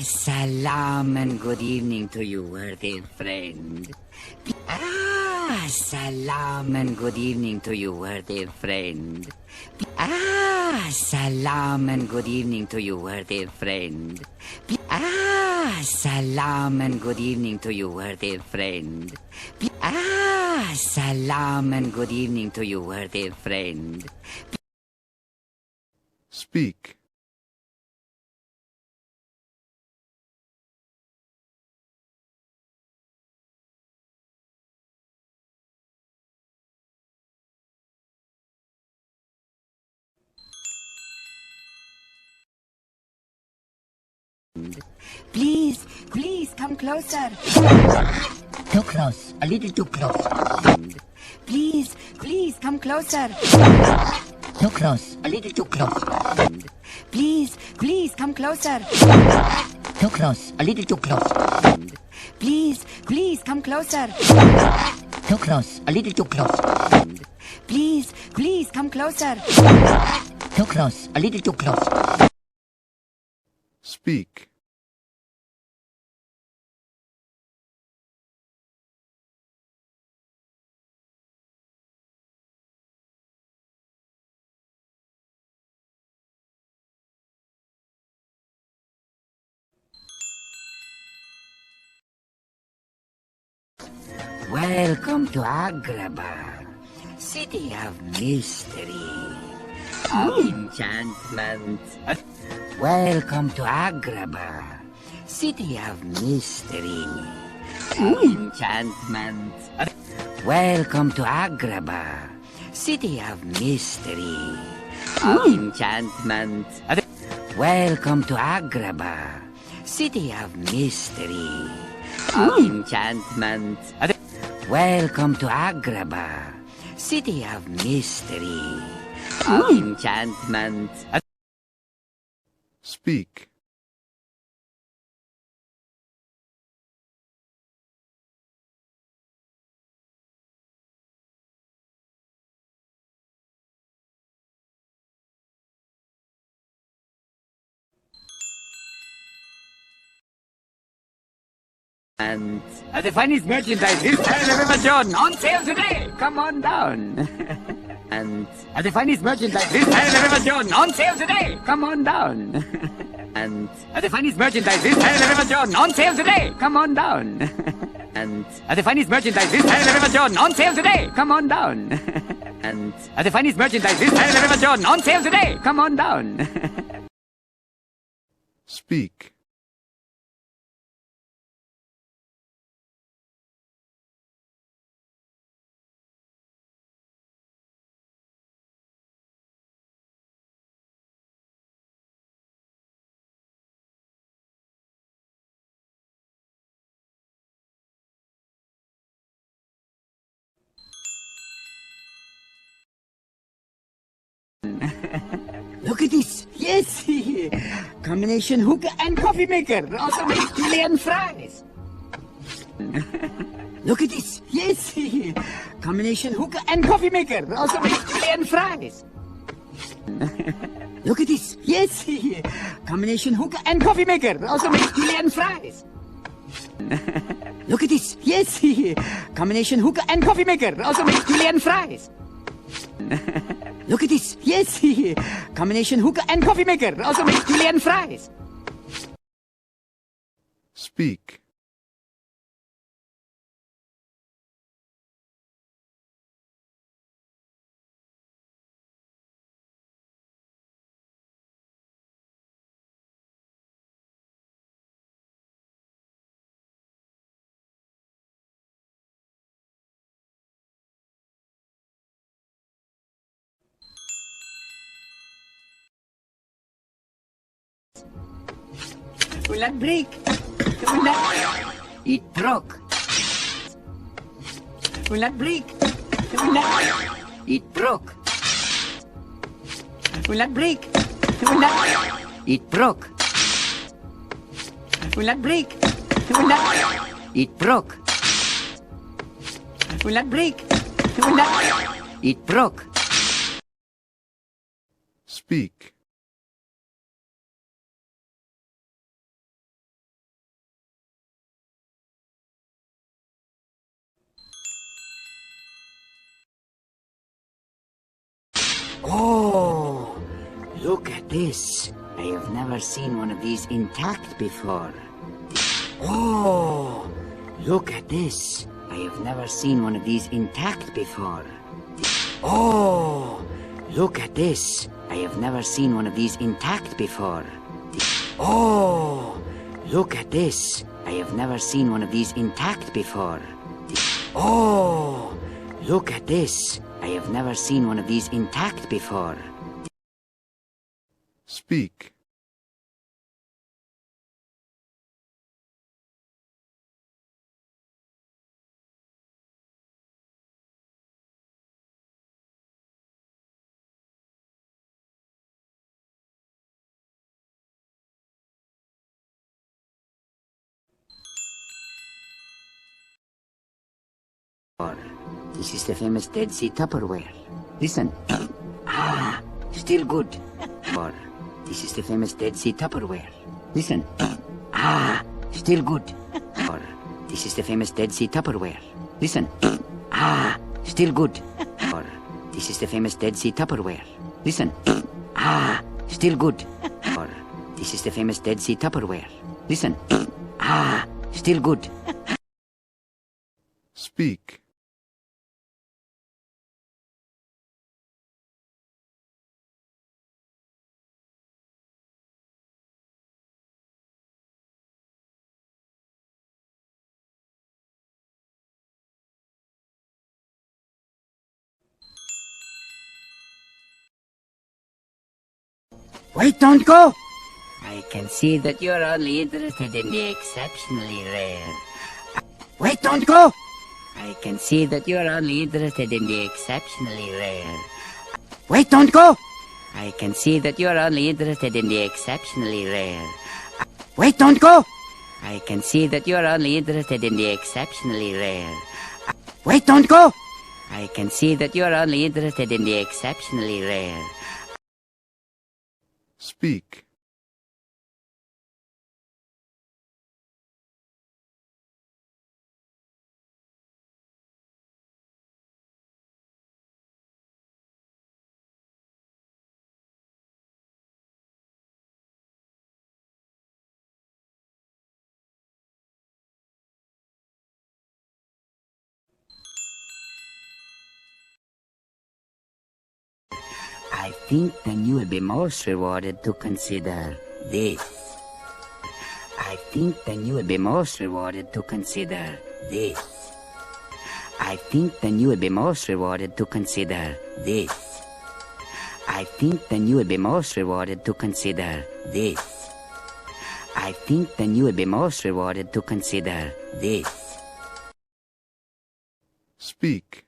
Salam and good evening to you, worthy friend. Salam and good evening to you, worthy friend. Salam and good evening to you, worthy friend. Salam and good evening to you, worthy friend. Salam and good evening to you, worthy friend. Speak. Please, please come closer. Too close, a little too close. Please, please come closer. Too close, a little too close. Please, please come closer. Too close, a little too close. Please, please come closer. Too close, a little too close. Please, please come closer. Too close, a little too close. Speak. Welcome to Agrabah, city of mystery, of enchantment. Welcome to Agrabah, city of mystery, of enchantment. Welcome to Agrabah, city of mystery, of enchantment. Welcome to Agrabah, city of mystery, of enchantment. Welcome to Agrabah, city of mystery, of enchantment. Speak. And the funniest merchandise this time I've ever done, on sale today. Come on down. And the funniest merchandise this time I've ever done, on sale today. Come on down. And the funniest merchandise this time I've ever done, on sale today. Come on down. And the funniest merchandise this time I've ever done, on sale today. Come on down. And the funniest merchandise this time I've ever done, on sale today. Come on down. Speak. Look at this. Yes. Combination hookah and coffee maker. Also makes chili and fries. Look at this. Yes. Combination hookah and coffee maker. Also makes chili and fries. Look at this. Yes. Combination hookah and coffee maker. Also makes chili and fries. Look at this. Yes. Combination hookah and coffee maker. Also makes chili and fries. Look at this. Yes. Combination hookah and coffee maker. Also makes chili and fries. Speak. Will not break. Will not. It broke. Will not break. Will not. It broke. Will not break. Will not. It broke. Will not break. Will not. It broke. Will not break. Will not. It broke. Speak. Oh, look at this. I have never seen one of these intact before. Oh, look at this. I have never seen one of these intact before. Oh, look at this. I have never seen one of these intact before. Oh, look at this. I have never seen one of these intact before. Oh, look at this. I have never seen one of these intact before. Speak. This is the famous Dead Sea Tupperware. Listen. Ah, still good. Or this is the famous Dead Sea Tupperware. Listen. Ah, still good. Or this is the famous Dead Sea Tupperware. Listen. Ah, still good. Or this is the famous Dead Sea Tupperware. Listen. Ah, still good. Or this is the famous Dead Sea Tupperware. Listen. Ah, still good. Speak. Wait, don't go! I can see that you're only interested in the exceptionally rare. Wait, don't go! I can see that you're only interested in the exceptionally rare. Wait, don't go! I can see that you're only interested in the exceptionally rare. Wait, don't go! I can see that you're only interested in the exceptionally rare. Wait, don't go! I can see that you're only interested in the exceptionally rare. Speak. I think then you will be most rewarded to consider this. I think then you will be most rewarded to consider this. I think then you will be most rewarded to consider this. I think then you will be most rewarded to consider this. I think then you will be most rewarded to consider this. Speak.